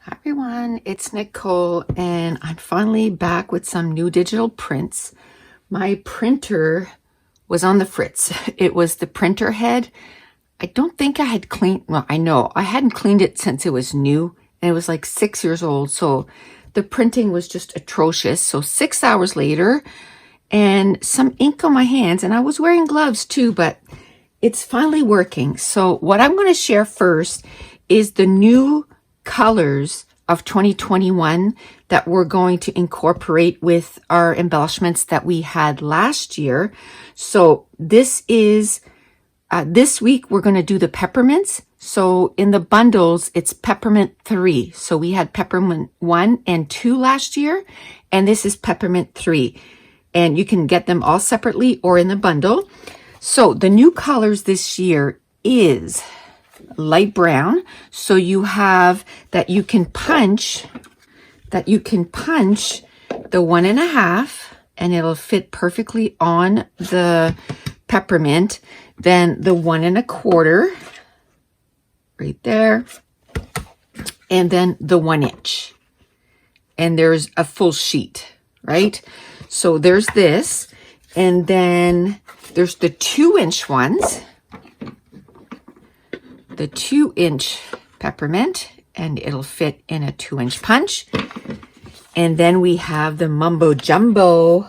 Hi everyone, it's Nicole and I'm finally back with some new digital prints. My printer was on the fritz. It was the printer head. I don't think I had cleaned, well, I know I hadn't cleaned it since it was new and it was like 6 years old. So the printing was just atrocious. So 6 hours later and some ink on my hands, and I was wearing gloves too, but it's finally working. So what I'm going to share first is the new colors of 2021 that we're going to incorporate with our embellishments that we had last year. So this is, this week we're going to do the peppermints. So in the bundles, it's peppermint 3. So we had peppermint 1 and 2 last year, and this is peppermint 3. And you can get them all separately or in the bundle. So the new colors this year is light brown. So you have that you can punch the 1.5 and it'll fit perfectly on the peppermint. Then the 1.25 right there. And then the 1 inch. And there's a full sheet, right? So there's this. And then there's the 2-inch ones. The 2-inch peppermint, and it'll fit in a 2-inch punch. And then we have the mumbo jumbo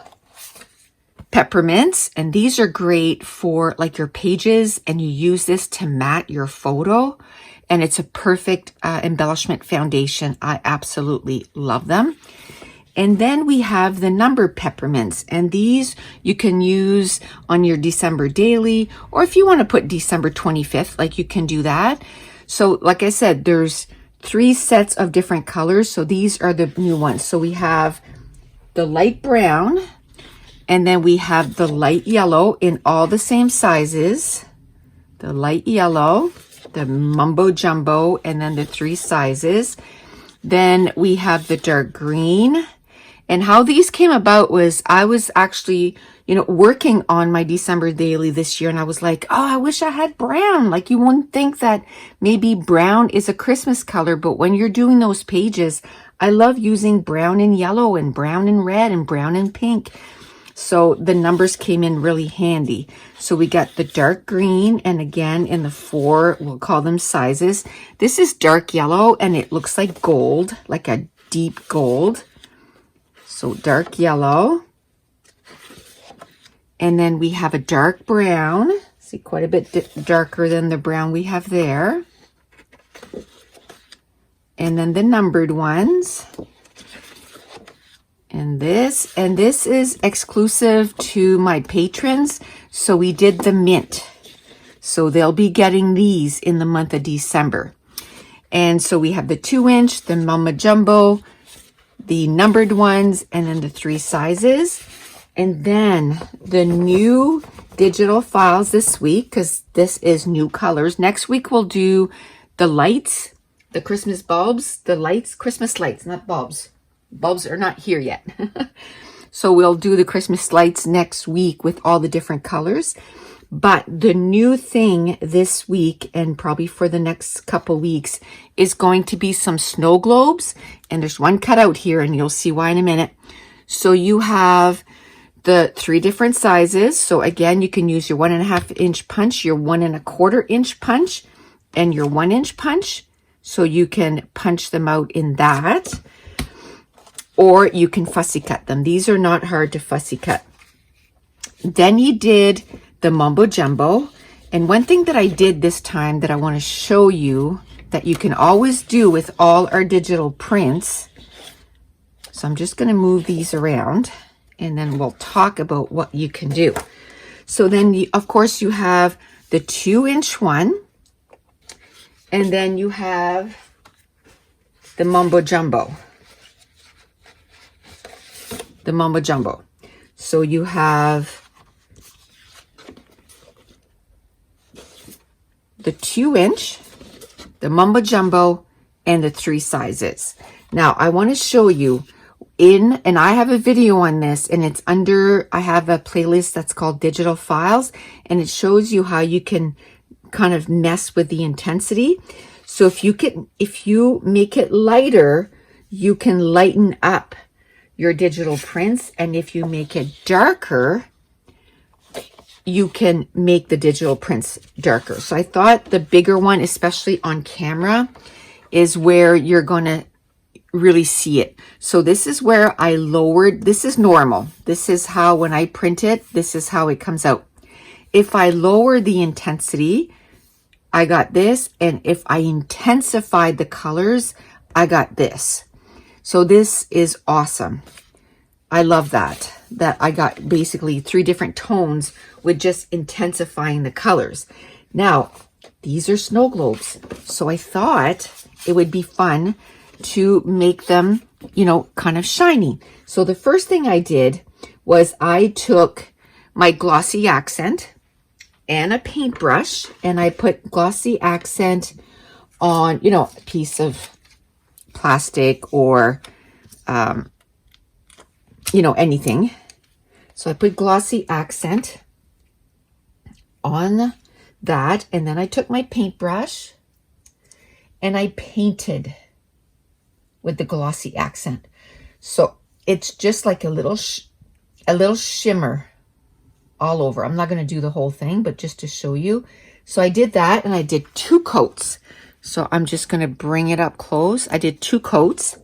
peppermints, and these are great for like your pages, and you use this to mat your photo, and it's a perfect embellishment foundation. I absolutely love them. And then we have the numbered peppermints, and these you can use on your December daily, or if you want to put December 25th, like you can do that. So like I said, there's 3 sets of different colors. So these are the new ones. So we have the light brown, and then we have the light yellow in all the same sizes. The light yellow, the mumbo jumbo, and then the 3 sizes. Then we have the dark green. And how these came about was I was actually, working on my December daily this year. And I was like, oh, I wish I had brown. Like you wouldn't think that maybe brown is a Christmas color. But when you're doing those pages, I love using brown and yellow and brown and red and brown and pink. So the numbers came in really handy. So we got the dark green, and again in the 4, we'll call them sizes. This is dark yellow and it looks like gold, like a deep gold. So dark yellow. And then we have a dark brown. See, quite a bit darker than the brown we have there. And then the numbered ones. And this is exclusive to my patrons. So we did the mint. So they'll be getting these in the month of December. And so we have the 2-inch, the mumbo jumbo, the numbered ones, and then the 3 sizes. And then the new digital files this week, because this is new colors. Next week we'll do the lights, the Christmas bulbs, the lights, Christmas lights, not bulbs. Bulbs are not here yet. So we'll do the Christmas lights next week with all the different colors. But the new thing this week, and probably for the next couple weeks, is going to be some snow globes. And there's one cut out here, and you'll see why in a minute. So you have the 3 different sizes. So again, you can use your 1.5 inch punch, your 1.25 inch punch, and your 1 inch punch. So you can punch them out in that. Or you can fussy cut them. These are not hard to fussy cut. Then you did the mumbo jumbo. And one thing that I did this time that I want to show you that you can always do with all our digital prints. So I'm just going to move these around and then we'll talk about what you can do. So then of course you have the 2-inch one, and then you have the mumbo jumbo. The mumbo jumbo. So you have the 2-inch, the mumbo jumbo, and the 3 sizes. Now I want to show you and I have a video on this, and it's under, I have a playlist that's called Digital Files, and it shows you how you can kind of mess with the intensity. So if you make it lighter, you can lighten up your digital prints. And if you make it darker, you can make the digital prints darker. So I thought the bigger one, especially on camera, is where you're going to really see it. So this is where I lowered, this is normal. This is how, when I print it, this is how it comes out. If I lower the intensity, I got this. And if I intensified the colors, I got this. So this is awesome. I love that I got basically 3 different tones with just intensifying the colors. Now, these are snow globes. So I thought it would be fun to make them, you know, kind of shiny. So the first thing I did was I took my glossy accent and a paintbrush, and I put glossy accent on, you know, a piece of plastic or, you know, anything. So I put glossy accent on that, and then I took my paintbrush and I painted with the glossy accent. So it's just like a little shimmer all over. I'm not going to do the whole thing, but just to show you. So I did that, and I did 2 coats. So I'm just going to bring it up close. I did 2 coats.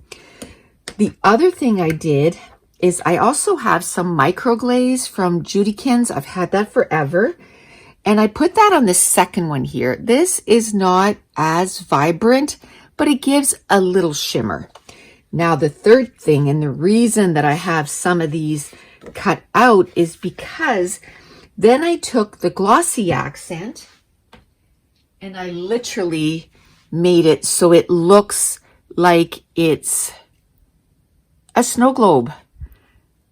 The other thing I did is I also have some microglaze from Judykins. I've had that forever. And I put that on the second one here. This is not as vibrant, but it gives a little shimmer. Now, the third thing, and the reason that I have some of these cut out, is because then I took the glossy accent and I literally made it so it looks like it's a snow globe.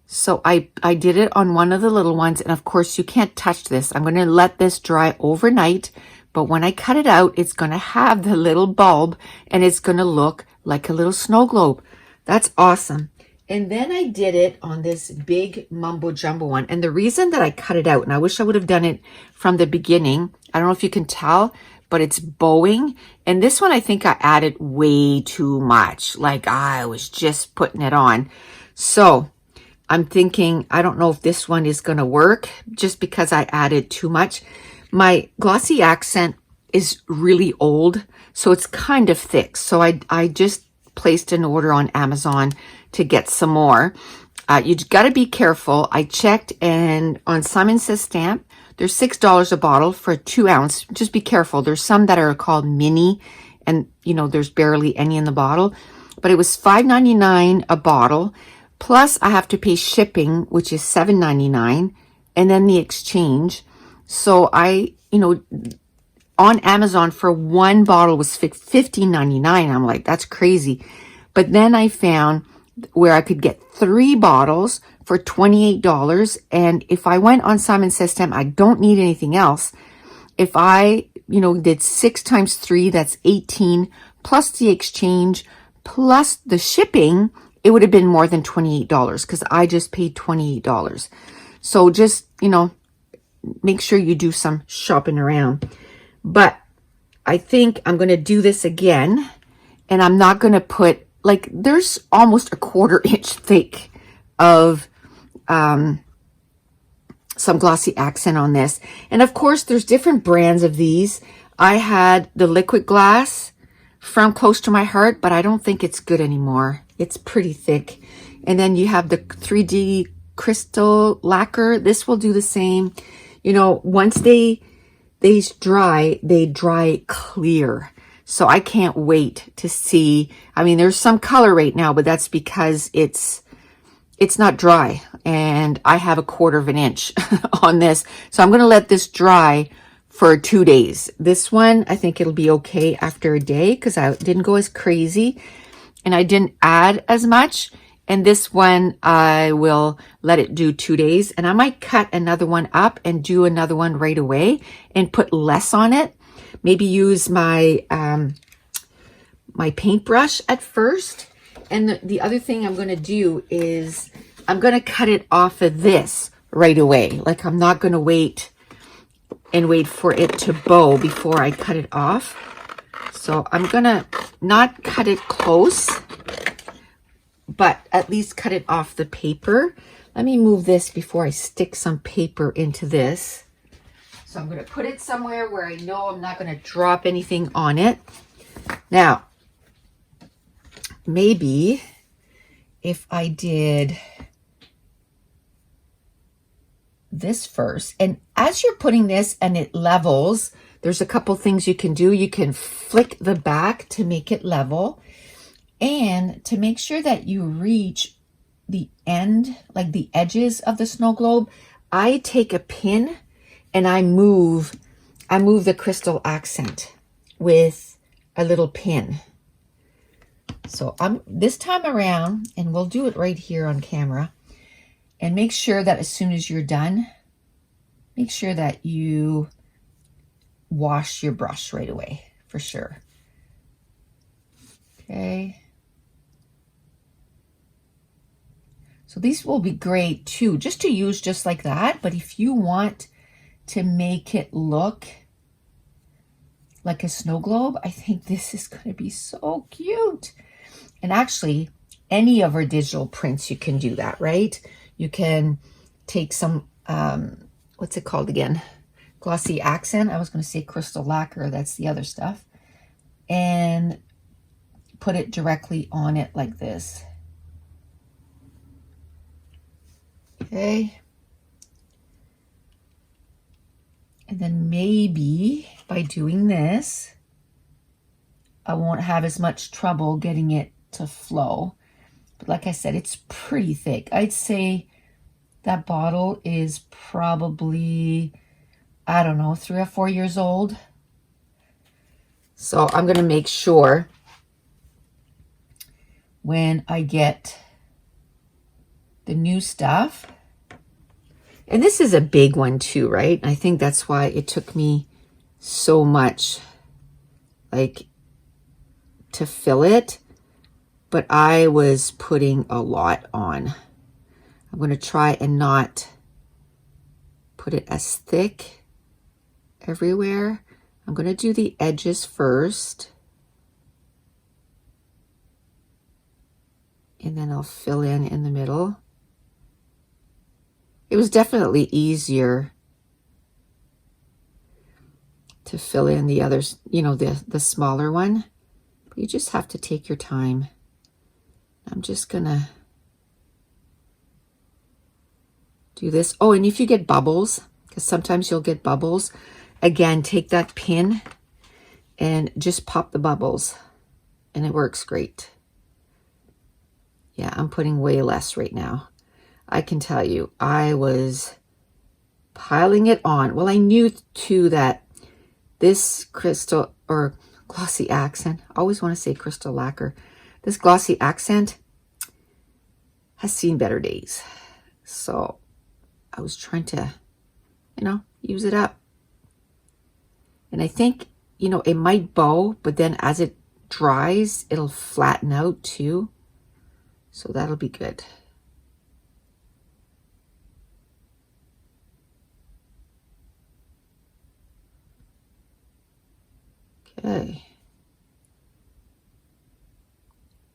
So I did it on one of the little ones, and of course you can't touch this. I'm going to let this dry overnight, but when I cut it out, it's going to have the little bulb and it's going to look like a little snow globe. That's awesome. And then I did it on this big mumbo jumbo one. And the reason that I cut it out, and I wish I would have done it from the beginning, I don't know if you can tell, but it's bowing. And this one, I think I added way too much. Like I was just putting it on. So I'm thinking, I don't know if this one is going to work just because I added too much. My glossy accent is really old, so it's kind of thick. So I just placed an order on Amazon to get some more. You got to be careful. I checked, and on Simon Says Stamp, they're $6 a bottle for a 2 ounce. Just be careful. There's some that are called mini, and you know, there's barely any in the bottle, but it was $5.99 a bottle. Plus I have to pay shipping, which is $7.99, and then the exchange. So I, you know, on Amazon for 1 bottle was $15.99. I'm like, that's crazy. But then I found where I could get 3 bottles for $28. And if I went on Simon Says Stamp, I don't need anything else. If I, you know, did 6 times 3, that's 18, plus the exchange, plus the shipping, it would have been more than $28 because I just paid $28. So just, you know, make sure you do some shopping around. But I think I'm going to do this again, and I'm not going to put, like, there's almost a 1/4 inch thick of some glossy accent on this. And of course, there's different brands of these. I had the liquid glass from Close to My Heart, but I don't think it's good anymore. It's pretty thick. And then you have the 3D crystal lacquer. This will do the same. You know, once they dry clear. So I can't wait to see. I mean, there's some color right now, but that's because it's not dry. And I have a 1/4 inch on this. So I'm going to let this dry for 2 days. This one, I think it'll be okay after a day because I didn't go as crazy and I didn't add as much. And this one, I will let it do 2 days, and I might cut another one up and do another one right away and put less on it. Maybe use my, my paintbrush at first. And the other thing I'm going to do is I'm going to cut it off of this right away. Like, I'm not going to wait for it to bow before I cut it off. So I'm gonna not cut it close, but at least cut it off the paper. Let me move this before I stick some paper into this. So I'm gonna put it somewhere where I know I'm not gonna drop anything on it. Now, maybe if I did this first, and as you're putting this and it levels, there's a couple things you can do. You can flick the back to make it level, and to make sure that you reach the end, like the edges of the snow globe, I take a pin and I move the crystal accent with a little pin. So this time around, and we'll do it right here on camera, and make sure that as soon as you're done, make sure that you wash your brush right away, for sure. Okay. So these will be great too, just to use just like that. But if you want to make it look like a snow globe, I think this is going to be so cute. And actually, any of our digital prints, you can do that, right? You can take some, what's it called again? Glossy accent. I was going to say crystal lacquer. That's the other stuff. And put it directly on it like this. Okay. And then maybe by doing this, I won't have as much trouble getting it to flow. But like I said, it's pretty thick. I'd say that bottle is probably, I don't know, 3 or 4 years old. So I'm going to make sure when I get the new stuff, and this is a big one too, right? I think that's why it took me so much, like, to fill it, but I was putting a lot on. I'm going to try and not put it as thick everywhere. I'm going to do the edges first, and then I'll fill in the middle. It was definitely easier to fill in the others, you know, the smaller one. But you just have to take your time. I'm just gonna do this. Oh, and if you get bubbles, because sometimes you'll get bubbles, again, take that pin and just pop the bubbles, and it works great. Yeah, I'm putting way less right now. I can tell you, I was piling it on. Well, I knew too that this crystal or glossy accent, I always want to say crystal lacquer, this glossy accent has seen better days. So I was trying to, you know, use it up. And I think, you know, it might bow, but then as it dries, it'll flatten out too. So that'll be good. Okay.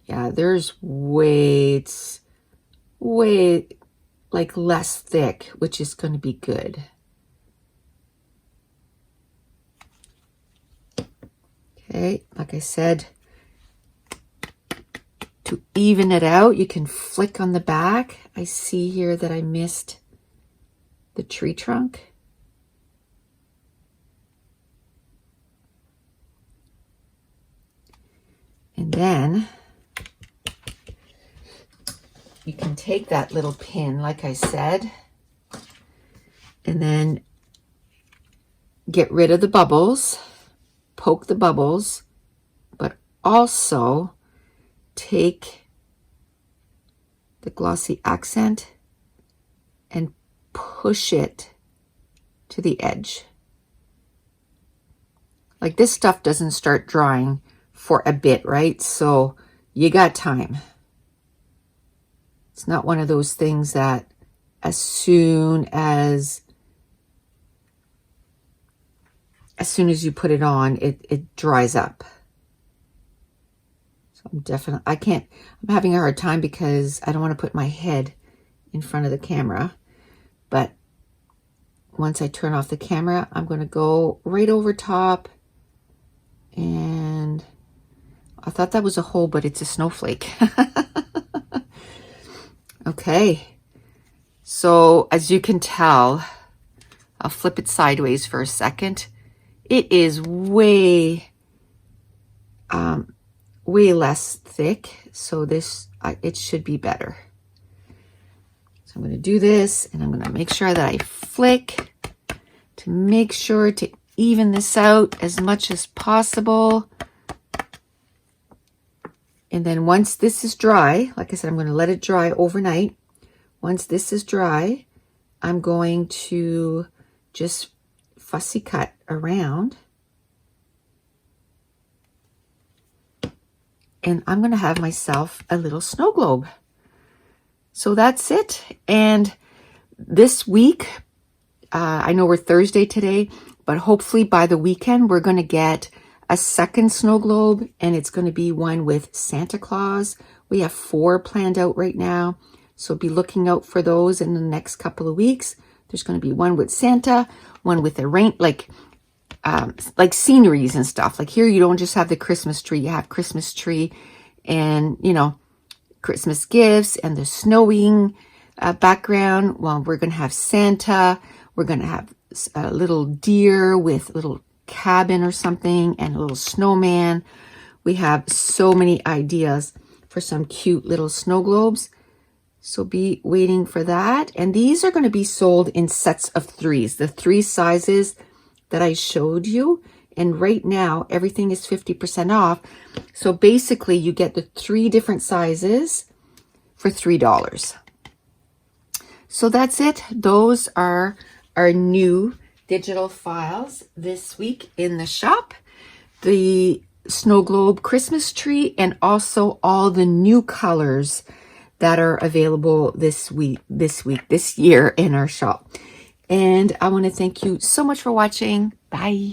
Yeah, there's it's way like less thick, which is going to be good. Okay, like I said, to even it out, you can flick on the back. I see here that I missed the tree trunk. And then you can take that little pin, like I said, and then get rid of the bubbles, poke the bubbles, but also take the glossy accent and push it to the edge. Like, this stuff doesn't start drying for a bit, right? So you got time. It's not one of those things that as soon as you put it on, it dries up. I'm having a hard time because I don't want to put my head in front of the camera. But once I turn off the camera, I'm going to go right over top. And I thought that was a hole, but it's a snowflake. Okay. So as you can tell, I'll flip it sideways for a second. It is way less thick. So it should be better. So I'm going to do this, and I'm going to make sure that I flick to make sure to even this out as much as possible. And then once this is dry, like I said, I'm going to let it dry overnight. Once this is dry, I'm going to just fussy cut around. And I'm going to have myself a little snow globe. So that's it. And this week, I know we're Thursday today, but hopefully by the weekend, we're going to get a second snow globe, and it's going to be one with Santa Claus. We have 4 planned out right now, so be looking out for those in the next couple of weeks. There's going to be one with Santa, one with a rain, like sceneries and stuff. Like here, you don't just have the Christmas tree, you have Christmas tree and, you know, Christmas gifts and the snowing background. Well, we're going to have Santa. We're going to have a little deer with a little cabin or something and a little snowman. We have so many ideas for some cute little snow globes. So be waiting for that. And these are going to be sold in sets of 3s, the 3 sizes that I showed you. And right now, everything is 50% off. So basically, you get the 3 different sizes for $3. So that's it. Those are our new digital files this week in the shop. The snow globe Christmas tree, and also all the new colors that are available this year in our shop. And I want to thank you so much for watching. Bye.